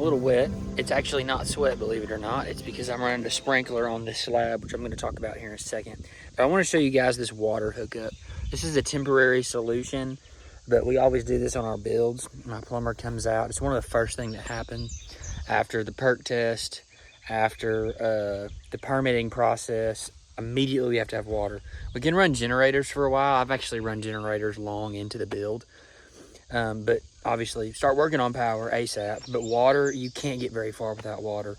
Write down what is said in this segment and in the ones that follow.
a little wet. It's actually not sweat, believe it or not. It's because I'm running a sprinkler on this slab, which I'm going to talk about here in a second. But I want to show you guys this water hookup. This is a temporary solution, but we always do this on our builds. My plumber comes out. It's one of the first things that happen after the perk test, after the permitting process. Immediately we have to have water. We can run generators for a while. I've actually run generators long into the build. But obviously start working on power ASAP. But water, you can't get very far without water.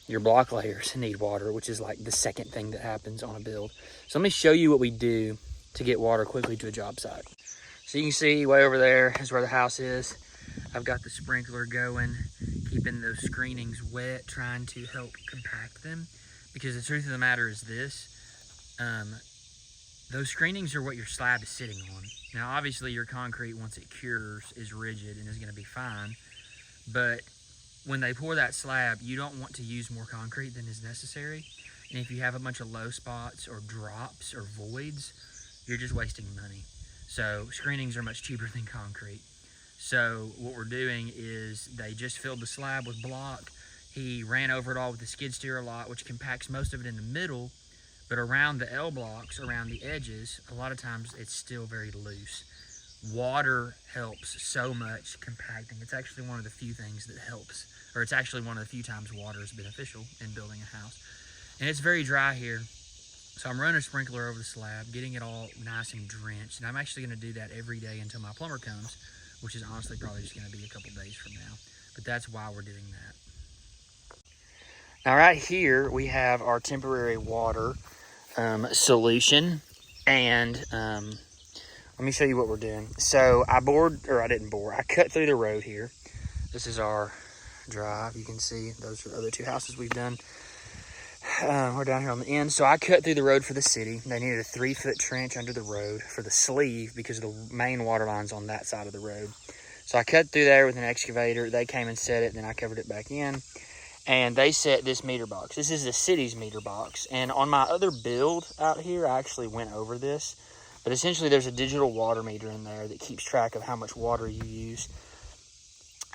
Your block layers need water, which is like the second thing that happens on a build. So let me show you what we do to get water quickly to a job site. So you can see way over there is where the house is. I've got the sprinkler going, keeping those screenings wet, trying to help compact them. Because the truth of the matter is this, those screenings are what your slab is sitting on. Now, obviously, your concrete, once it cures, is rigid and is going to be fine. But when they pour that slab, you don't want to use more concrete than is necessary. And if you have a bunch of low spots or drops or voids, you're just wasting money. So screenings are much cheaper than concrete. So what we're doing is they just filled the slab with block. He ran over it all with the skid steer a lot, which compacts most of it in the middle. But around the L blocks, around the edges, a lot of times it's still very loose. Water helps so much compacting. It's actually one of the few things that helps, or it's actually one of the few times water is beneficial in building a house. And it's very dry here. So I'm running a sprinkler over the slab, getting it all nice and drenched. And I'm actually gonna do that every day until my plumber comes, which is honestly probably just gonna be a couple days from now. But that's why we're doing that. Now right here, we have our temporary water solution, and let me show you what we're doing. So I cut through the road here. This is our drive. You can see those are the other two houses we've done. We're down here on the end. So I cut through the road for the city. They needed a 3-foot trench under the road for the sleeve because the main water line's on that side of the road. So I cut through there with an excavator. They came and set it, then I covered it back in. And they set this meter box. This is the city's meter box. And on my other build out here, I actually went over this. But essentially, there's a digital water meter in there that keeps track of how much water you use.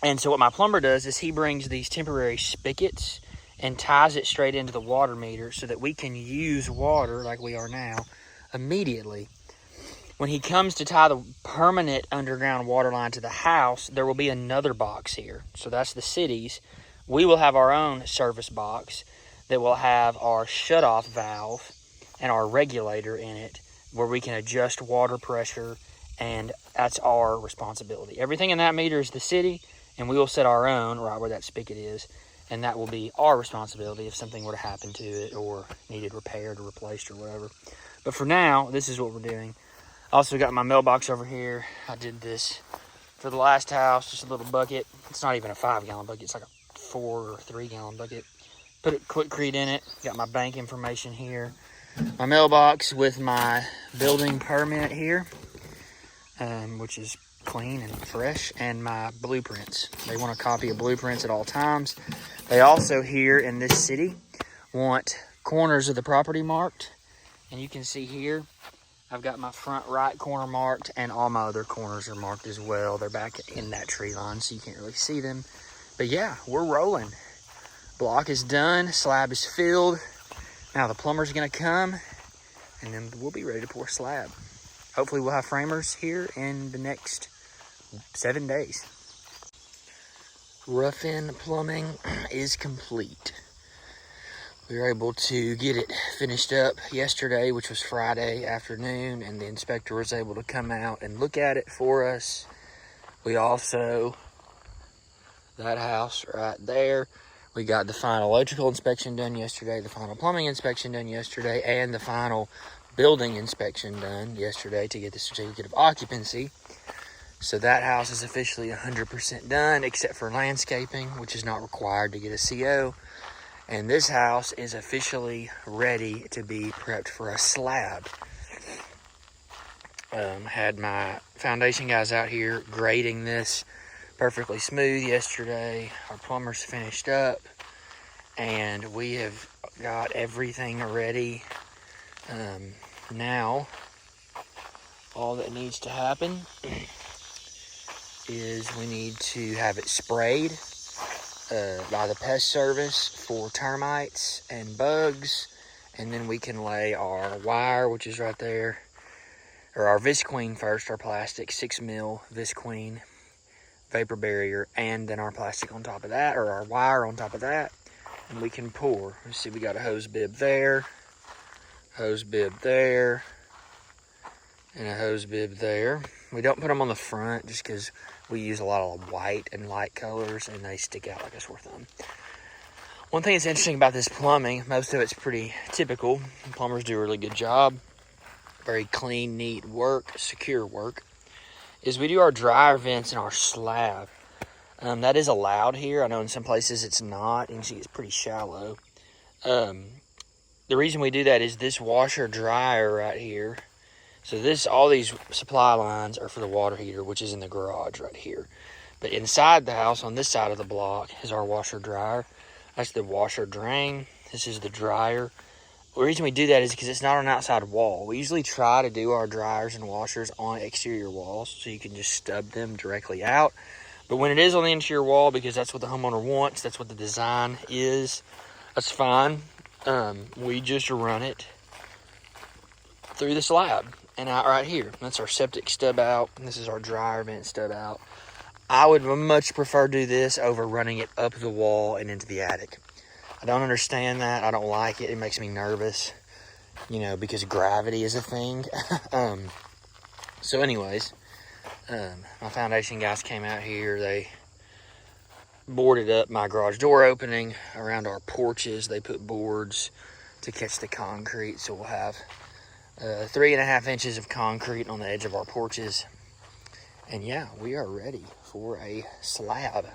And so what my plumber does is he brings these temporary spigots and ties it straight into the water meter so that we can use water like we are now immediately. When he comes to tie the permanent underground water line to the house, there will be another box here. So that's the city's. We will have our own service box that will have our shutoff valve and our regulator in it where we can adjust water pressure, and that's our responsibility. Everything in that meter is the city, and we will set our own right where that spigot is, and that will be our responsibility if something were to happen to it or needed repaired or replaced or whatever. But for now, this is what we're doing. Also got my mailbox over here. I did this for the last house, just a little bucket. It's not even a 5-gallon bucket. It's like a 4 or 3-gallon bucket. Put a Quikrete in it. Got my bank information here. My mailbox with my building permit here, which is clean and fresh, and my blueprints. They want a copy of blueprints at all times. They also here in this city want corners of the property marked. And you can see here, I've got my front right corner marked, and all my other corners are marked as well. They're back in that tree line, so you can't really see them. But yeah, we're rolling. Block is done, slab is filled. Now the plumber's gonna come, and then we'll be ready to pour slab. Hopefully we'll have framers here in the next 7 days. Rough-in plumbing is complete. We were able to get it finished up yesterday, which was Friday afternoon, and the inspector was able to come out and look at it for us. We also, that house right there, we got the final electrical inspection done yesterday, the final plumbing inspection done yesterday, and the final building inspection done yesterday to get the certificate of occupancy. So that house is officially 100% done, except for landscaping, which is not required to get a CO. And this house is officially ready to be prepped for a slab. Had my foundation guys out here grading this perfectly smooth yesterday. Our plumber's finished up, and we have got everything ready. Now, all that needs to happen is we need to have it sprayed by the pest service for termites and bugs. And then we can lay our wire, which is right there, or our visqueen first, our plastic 6 mil visqueen vapor barrier, and then our plastic on top of that, or our wire on top of that, and we can pour. Let's see, we got a hose bib there, and a hose bib there. We don't put them on the front just because we use a lot of white and light colors and they stick out like a sore thumb. One thing that's interesting about this plumbing, most of it's pretty typical. Plumbers do a really good job. Very clean, neat work, secure work. Is we do our dryer vents in our slab. That is allowed here. I know in some places it's not. You can see it's pretty shallow. The reason we do that is this washer dryer right here. So all these supply lines are for the water heater, which is in the garage right here. But inside the house, on this side of the block, is our washer dryer. That's the washer drain. This is the dryer. The reason we do that is because it's not an outside wall. We usually try to do our dryers and washers on exterior walls so you can just stub them directly out. But when it is on the interior wall, because that's what the homeowner wants, that's what the design is, that's fine. We just run it through the slab and out right here. That's our septic stub out. This is our dryer vent stub out. I would much prefer do this over running it up the wall and into the attic. I don't understand that. I don't like it. It makes me nervous, because gravity is a thing. So anyways, my foundation guys came out here. They boarded up my garage door opening. Around our porches, they put boards to catch the concrete. So we'll have 3.5 inches of concrete on the edge of our porches. And yeah, we are ready for a slab.